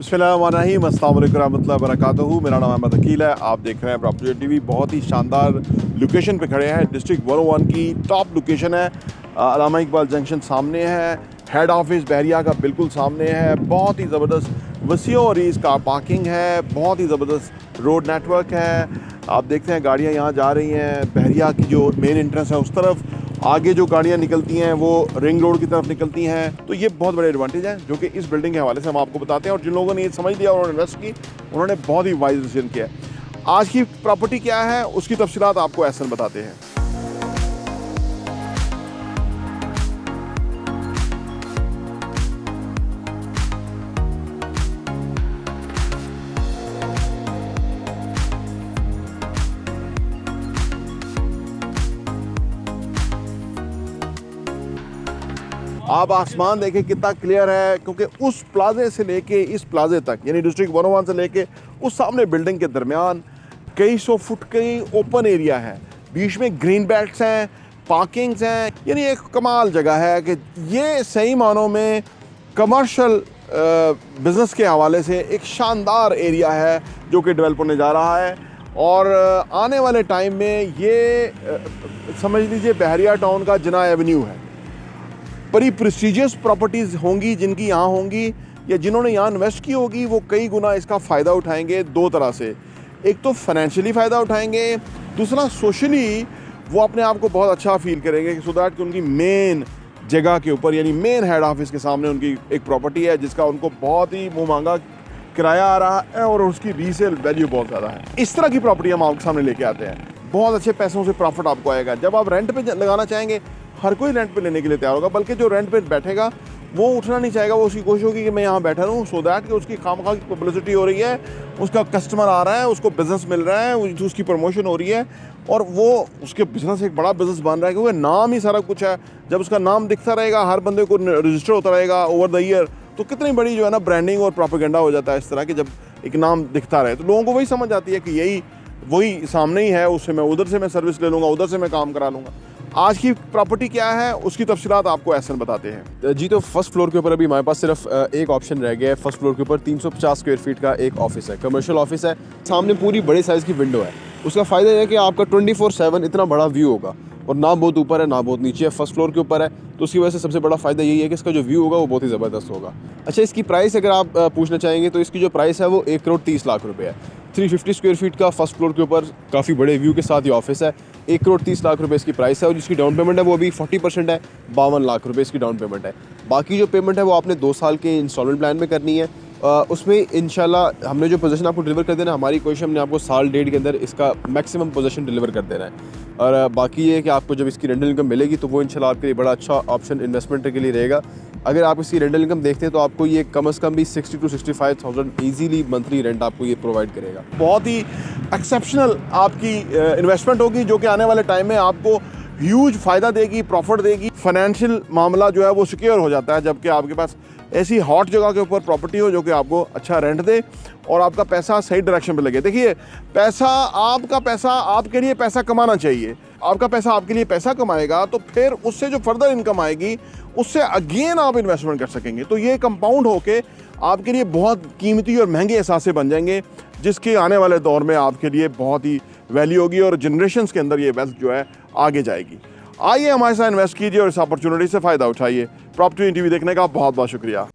बिस्मिल्लाहिर्रहमानिर्रहीम, अस्सलाम वालेकुम रहमतुल्लाहि व बरकातहू। मेरा नाम अहमद अकील है। आप देख रहे हैं प्रॉपर्टी टीवी। बहुत ही शानदार लोकेशन पे खड़े हैं। डिस्ट्रिक्ट 101 की टॉप लोकेशन है। अल्लामा इकबाल जंक्शन सामने है। हेड ऑफिस बहरिया का बिल्कुल सामने है। बहुत ही ज़बरदस्त वसी और इसका पार्किंग है। बहुत ही ज़बरदस्त रोड नेटवर्क है। आप देखते हैं गाड़ियाँ यहाँ जा रही हैं। बहरिया की जो मेन एंट्रेंस है उस तरफ, आगे जो गाड़ियाँ निकलती हैं वो रिंग रोड की तरफ निकलती हैं। तो ये बहुत बड़े एडवांटेज हैं जो कि इस बिल्डिंग के हवाले से हम आपको बताते हैं। और जिन लोगों ने ये समझ लिया, उन्होंने इन्वेस्ट की, उन्होंने बहुत ही वाइज डिसीजन किया है। आज की प्रॉपर्टी क्या है उसकी तफसीलात आपको एहसन बताते हैं। आप आसमान देखें कितना क्लियर है, क्योंकि उस प्लाजे से लेके इस प्लाजे तक, यानी डिस्ट्रिक्ट 101 से लेके उस सामने बिल्डिंग के दरमियान कई सौ फुट की ओपन एरिया है। बीच में ग्रीन बेल्ट्स हैं, पार्किंग्स हैं। यानी एक कमाल जगह है कि ये सही मानों में कमर्शियल बिज़नेस के हवाले से एक शानदार एरिया है जो कि डेवलप होने जा रहा है। और आने वाले टाइम में ये समझ लीजिए बहरिया टाउन का जिना एवेन्यू है। बड़ी प्रेस्टीजियस प्रॉपर्टीज़ होंगी जिनकी यहाँ होंगी, या जिन्होंने यहाँ इन्वेस्ट की होगी, वो कई गुना इसका फ़ायदा उठाएंगे दो तरह से। एक तो फाइनेंशियली फ़ायदा उठाएंगे, दूसरा सोशली वो अपने आप को बहुत अच्छा फील करेंगे सो दैट कि उनकी मेन जगह के ऊपर, यानी मेन हेड ऑफिस के सामने उनकी एक प्रॉपर्टी है जिसका उनको बहुत ही मुँह मांगा किराया आ रहा है और उसकी रीसेल वैल्यू बहुत ज़्यादा है। इस तरह की प्रॉपर्टी हम आपके सामने लेके आते हैं। बहुत अच्छे पैसों से प्रॉफिट आपको आएगा। जब आप रेंट पे लगाना चाहेंगे, हर कोई रेंट पे लेने के लिए तैयार होगा, बल्कि जो रेंट पे बैठेगा वो उठना नहीं चाहेगा। वो उसकी कोशिश होगी कि मैं यहाँ बैठा रहूँ सो दैट कि उसकी खामखा की पब्लिसिटी हो रही है, उसका कस्टमर आ रहा है, उसको बिज़नेस मिल रहा है, उसकी प्रमोशन हो रही है और वो उसके बिज़नेस एक बड़ा बिज़नेस बन रहा है, क्योंकि नाम ही सारा कुछ है। जब उसका नाम दिखता रहेगा, हर बंदे को रजिस्टर होता रहेगा ओवर द ईयर, तो कितनी बड़ी जो है ना ब्रांडिंग और प्रोपेगेंडा हो जाता है इस तरह की। जब एक नाम दिखता रहे तो लोगों को वही समझ आती है कि यही वही सामने ही है, उससे मैं उधर से मैं सर्विस ले लूँगा, उधर से मैं काम करा लूँगा। आज की प्रॉपर्टी क्या है उसकी तफसीलात आपको एहसन बताते हैं। जी, तो फर्स्ट फ्लोर के ऊपर अभी हमारे पास सिर्फ एक ऑप्शन रह गया है। फर्स्ट फ्लोर के ऊपर 350 स्क्वायर फीट का एक ऑफिस है, कमर्शियल ऑफिस है। सामने पूरी बड़े साइज़ की विंडो है। उसका फ़ायदा यह है कि आपका 24/7 इतना बड़ा व्यू होगा, और ना बहुत ऊपर है ना बहुत नीचे है, फर्स्ट फ्लोर के ऊपर है, तो उसकी वजह से सबसे बड़ा फ़ायदा यही है कि इसका जो व्यू होगा वो बहुत ही ज़बरदस्त होगा। अच्छा, इसकी प्राइस अगर आप पूछना चाहेंगे तो इसकी जो प्राइस है वो 1,30,00,000 रुपये है। 350 स्क्वायर फीट का फर्स्ट फ्लोर के ऊपर काफ़ी बड़े व्यू के साथ ये ऑफिस है। 1,30,00,000 रुपये इसकी प्राइस है, और जिसकी डाउन पेमेंट है वो अभी 40% है। 52 लाख रुपये इसकी डाउन पेमेंट है। बाकी जो पेमेंट है वो आपने 2 साल के इंस्टॉलमेंट प्लान में करनी है। उसमें इंशाल्लाह हमने जो पोजीशन आपको डिलीवर कर देना है, हमारी कोशिश हमने आपको साल डेढ़ के अंदर इसका मैक्सिमम पोजीशन डिलीवर कर देना है। और बाकी ये है कि आपको जब इसकी रेंटल इनकम मिलेगी तो वो इंशाल्लाह आपके लिए बड़ा अच्छा ऑप्शन इन्वेस्टमेंट के लिए रहेगा। अगर आप इसकी रेंटल इनकम देखते हैं तो आपको ये कम से कम भी 60 to 65,000 ईजीली मंथली रेंट आपको ये प्रोवाइड करेगा। बहुत ही एक्सेप्शनल आपकी इन्वेस्टमेंट होगी जो कि आने वाले टाइम में आपको ह्यूज फ़ायदा देगी, प्रॉफिट देगी। फाइनेंशियल मामला जो है वो सिक्योर हो जाता है जबकि आपके पास ऐसी हॉट जगह के ऊपर प्रॉपर्टी हो जो कि आपको अच्छा रेंट दे और आपका पैसा सही डायरेक्शन पे लगे। देखिए, आपका पैसा आपके लिए पैसा कमाना चाहिए। आपका पैसा आपके लिए पैसा कमाएगा तो फिर उससे जो फर्दर इनकम आएगी उससे अगेन आप इन्वेस्टमेंट कर सकेंगे। तो ये कंपाउंड होके आपके लिए बहुत कीमती और महंगे एहसासे बन जाएंगे, जिसके आने वाले दौर में आपके लिए बहुत ही वैल्यू होगी और जनरेशन्स के अंदर ये वेल्थ जो है आगे जाएगी। आइए हमारे साथ इन्वेस्ट कीजिए और इस अपॉर्चुनिटी से फ़ायदा उठाइए। प्रॉपर्टी टीवी देखने का बहुत बहुत शुक्रिया।